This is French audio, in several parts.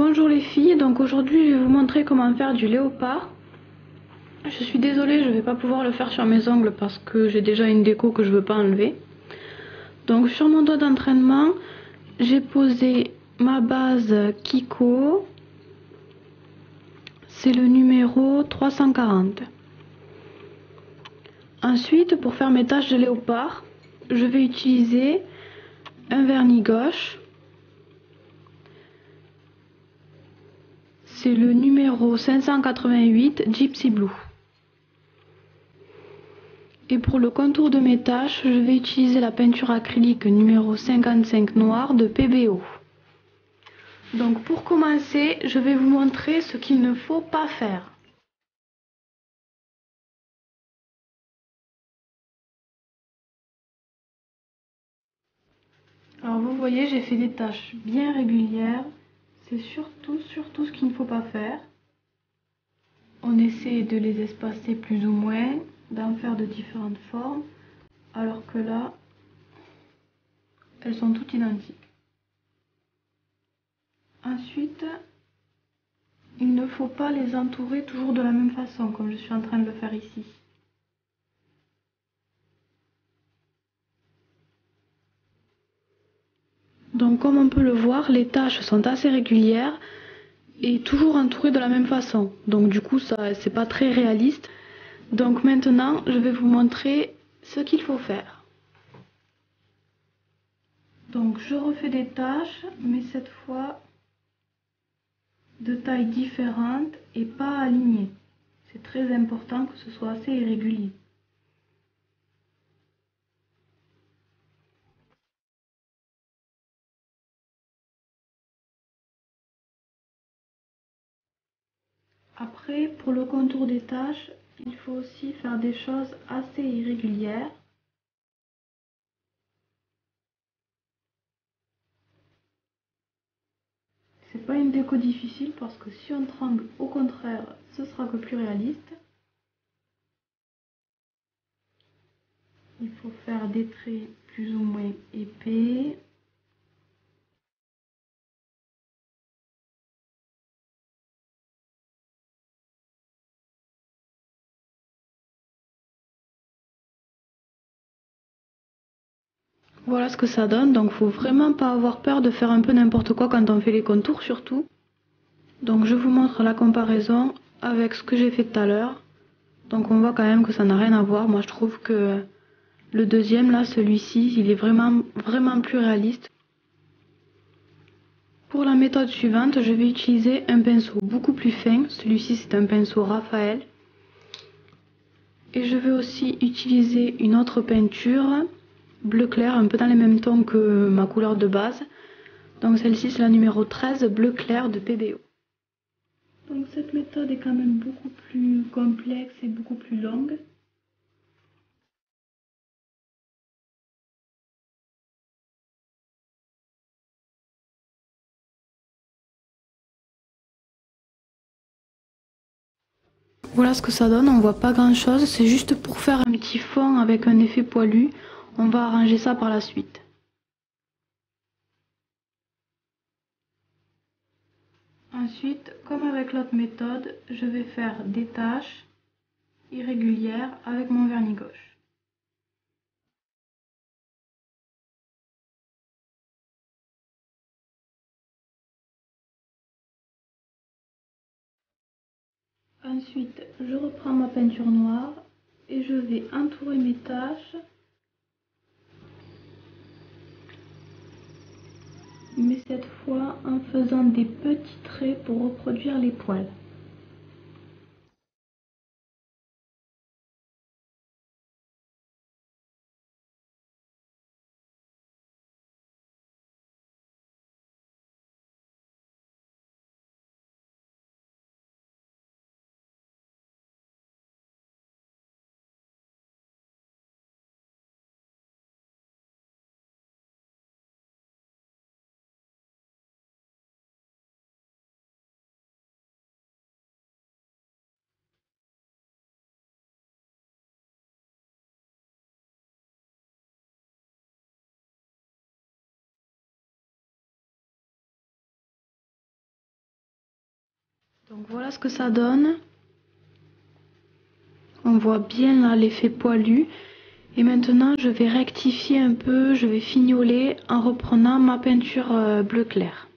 Bonjour les filles, donc aujourd'hui je vais vous montrer comment faire du léopard. Je suis désolée, je ne vais pas pouvoir le faire sur mes ongles parce que j'ai déjà une déco que je ne veux pas enlever. Donc sur mon doigt d'entraînement, j'ai posé ma base Kiko. C'est le numéro 340. Ensuite, pour faire mes taches de léopard, je vais utiliser un vernis gouache. C'est le numéro 588 Gypsy Blue. Et pour le contour de mes taches, je vais utiliser la peinture acrylique numéro 55 noir de PBO. Donc pour commencer, je vais vous montrer ce qu'il ne faut pas faire. Alors vous voyez, j'ai fait des taches bien régulières. C'est surtout ce qu'il ne faut pas faire. On essaie de les espacer plus ou moins, d'en faire de différentes formes, alors que là, elles sont toutes identiques. Ensuite, il ne faut pas les entourer toujours de la même façon, comme je suis en train de le faire ici. Donc comme on peut le voir, les taches sont assez régulières et toujours entourées de la même façon. Donc du coup, ça c'est pas très réaliste. Donc maintenant, je vais vous montrer ce qu'il faut faire. Donc je refais des taches, mais cette fois de tailles différentes et pas alignées. C'est très important que ce soit assez irrégulier. Après, pour le contour des taches, il faut aussi faire des choses assez irrégulières. C'est pas une déco difficile parce que si on triangle, au contraire, ce sera que plus réaliste. Il faut faire des traits plus ou moins épais. Voilà ce que ça donne, donc faut vraiment pas avoir peur de faire un peu n'importe quoi quand on fait les contours surtout. Donc je vous montre la comparaison avec ce que j'ai fait tout à l'heure. Donc on voit quand même que ça n'a rien à voir. Moi je trouve que le deuxième là, celui-ci, il est vraiment plus réaliste. Pour la méthode suivante, je vais utiliser un pinceau beaucoup plus fin. Celui-ci c'est un pinceau Raphaël. Et je vais aussi utiliser une autre peinture bleu clair, un peu dans les mêmes tons que ma couleur de base. Donc celle-ci c'est la numéro 13, bleu clair de PBO. Donc cette méthode est quand même beaucoup plus complexe et beaucoup plus longue. Voilà ce que ça donne, on voit pas grand chose, c'est juste pour faire un petit fond avec un effet poilu. On va arranger ça par la suite. Ensuite, comme avec l'autre méthode, je vais faire des taches irrégulières avec mon vernis gouache. Ensuite, je reprends ma peinture noire et je vais entourer mes taches, mais cette fois en faisant des petits traits pour reproduire les poils. Donc voilà ce que ça donne. On voit bien là l'effet poilu. Et maintenant je vais rectifier un peu, je vais fignoler en reprenant ma peinture bleu clair.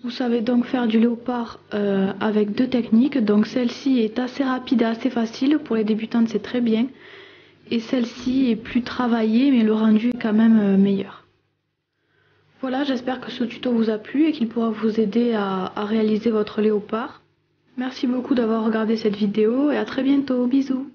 Vous savez donc faire du léopard avec deux techniques. Donc celle-ci est assez rapide et assez facile. Pour les débutantes, c'est très bien. Et celle-ci est plus travaillée, mais le rendu est quand même meilleur. Voilà, j'espère que ce tuto vous a plu et qu'il pourra vous aider à réaliser votre léopard. Merci beaucoup d'avoir regardé cette vidéo et à très bientôt. Bisous!